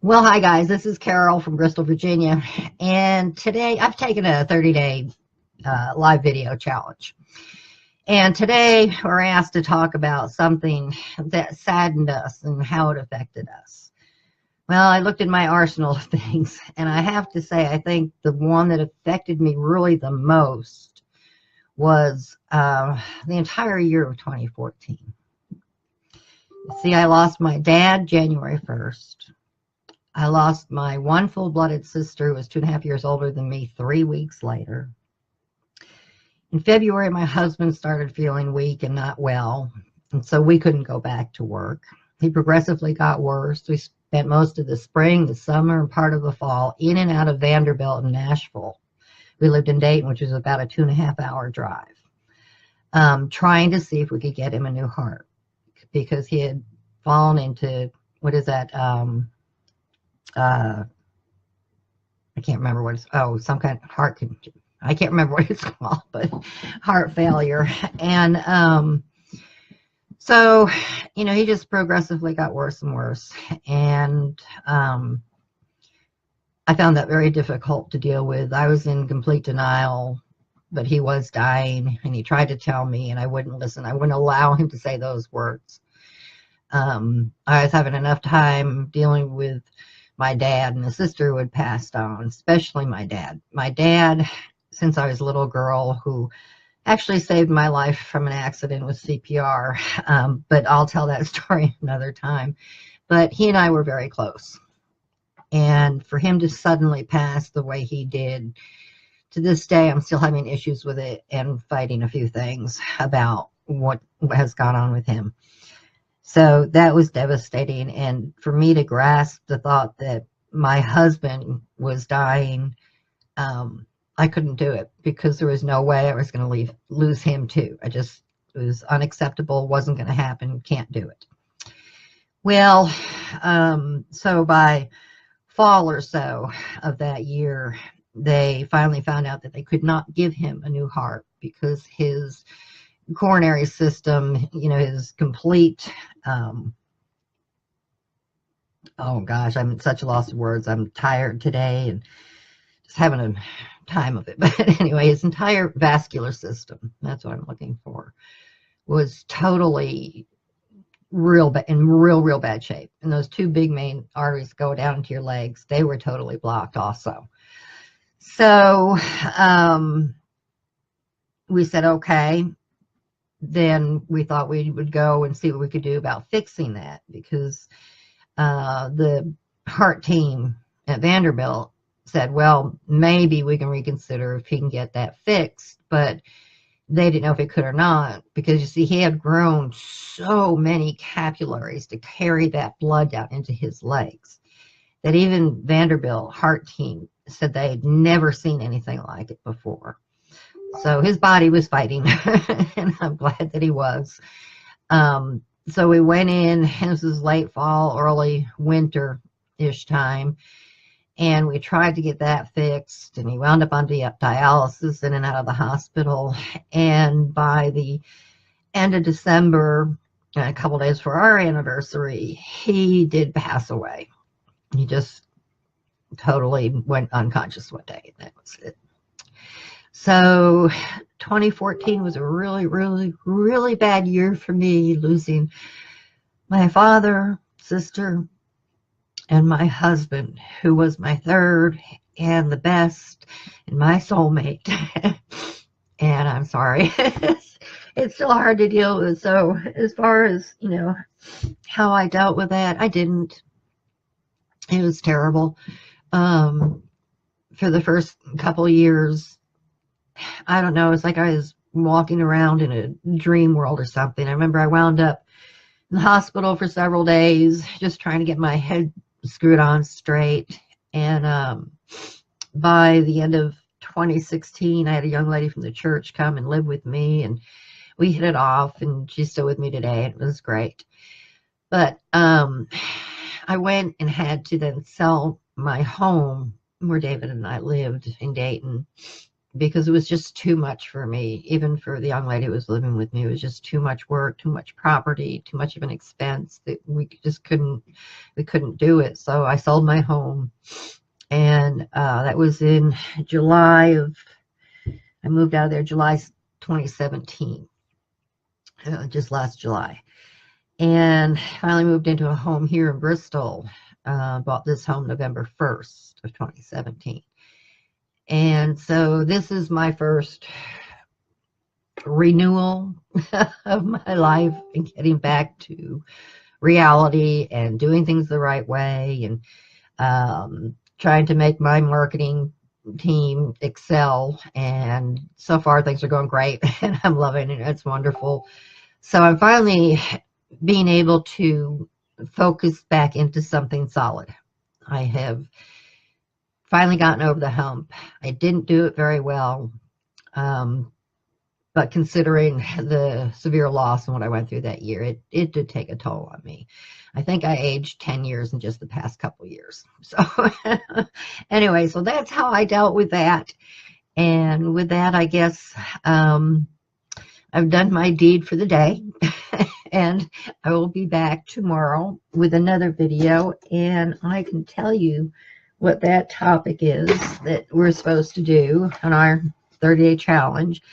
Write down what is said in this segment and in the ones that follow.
Well, hi guys, this is Carol from Bristol, Virginia, and today I've taken a 30-day live video challenge. And today we're asked to talk about something that saddened us and how it affected us. Well, I looked at my arsenal of things, and I have to say, I think the one that affected me really the most was the entire year of 2014. See, I lost my dad January 1st. I lost my one full-blooded sister who was 2.5 years older than me 3 weeks later. In February, my husband started feeling weak and not well, and so we couldn't go back to work. He progressively got worse. We spent most of the spring, the summer, and part of the fall in and out of Vanderbilt and Nashville. We lived in Dayton, which was about a 2.5-hour drive, trying to see if we could get him a new heart because he had fallen into, what is that, I can't remember what it's, some kind of heart, I can't remember what it's called, but heart failure. And so, he just progressively got worse and worse. And I found that very difficult to deal with. I was in complete denial, but he was dying, and he tried to tell me, and I wouldn't listen. I wouldn't allow him to say those words. I was having enough time dealing with my dad and the sister who had passed on, especially my dad. My dad, since I was a little girl, who actually saved my life from an accident with CPR, but I'll tell that story another time. But he and I were very close. And for him to suddenly pass the way he did, to this day, I'm still having issues with it and fighting a few things about what has gone on with him. So that was devastating. And for me to grasp the thought that my husband was dying, I couldn't do it because there was no way I was going to lose him too. It was unacceptable, wasn't going to happen, can't do it. Well, so by fall or so of that year, they finally found out that they could not give him a new heart because his coronary system, his complete, oh gosh, I'm at such a loss of words. I'm tired today and just having a time of it. But anyway, his entire vascular system, that's what I'm looking for, was totally in real bad shape. And those two big main arteries go down into your legs. They were totally blocked also. So we said, okay. Then we thought we would go and see what we could do about fixing that because the heart team at Vanderbilt said, well, maybe we can reconsider if he can get that fixed, but they didn't know if he could or not because, you see, he had grown so many capillaries to carry that blood down into his legs that even Vanderbilt heart team said they had never seen anything like it before. So his body was fighting, and I'm glad that he was. So we went in, and this was late fall, early winter-ish time, and we tried to get that fixed, and he wound up on dialysis in and out of the hospital. And by the end of December, a couple days for our anniversary, he did pass away. He just totally went unconscious one day, and that was it. So 2014 was a really bad year for me, losing my father, sister, and my husband, who was my third and the best and my soulmate. And I'm sorry, it's still hard to deal with. So as far as, how I dealt with that, I didn't. It was terrible. For the first couple of years, I don't know, it's like I was walking around in a dream world or something. I remember I wound up in the hospital for several days just trying to get my head screwed on straight. And by the end of 2016, I had a young lady from the church come and live with me, and we hit it off, and she's still with me today. It was great. But I went and had to then sell my home where David and I lived in Dayton because it was just too much for me. Even for the young lady who was living with me, it was just too much work, too much property, too much of an expense that we couldn't do it. So I sold my home, and that was in July of, I moved out of there July 2017, just last July. And finally moved into a home here in Bristol. Bought this home November 1st of 2017. And so this is my first renewal of my life and getting back to reality and doing things the right way, and trying to make my marketing team excel. And so far things are going great and I'm loving it. It's wonderful. So I'm finally being able to focus back into something solid. I have finally gotten over the hump. I didn't do it very well, but considering the severe loss and what I went through that year, it did take a toll on me. I think I aged 10 years in just the past couple years. So anyway, so that's how I dealt with that. And with that, I guess I've done my deed for the day. And I will be back tomorrow with another video, and I can tell you what that topic is that we're supposed to do on our 30-day challenge.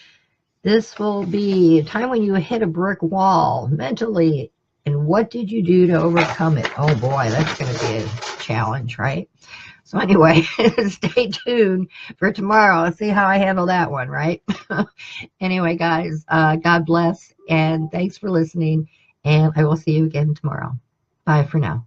This will be a time when you hit a brick wall mentally, and what did you do to overcome it? Oh boy, that's going to be a challenge, right? So anyway, stay tuned for tomorrow. Let's see how I handle that one, right? Anyway, guys, God bless, and thanks for listening, and I will see you again tomorrow. Bye for now.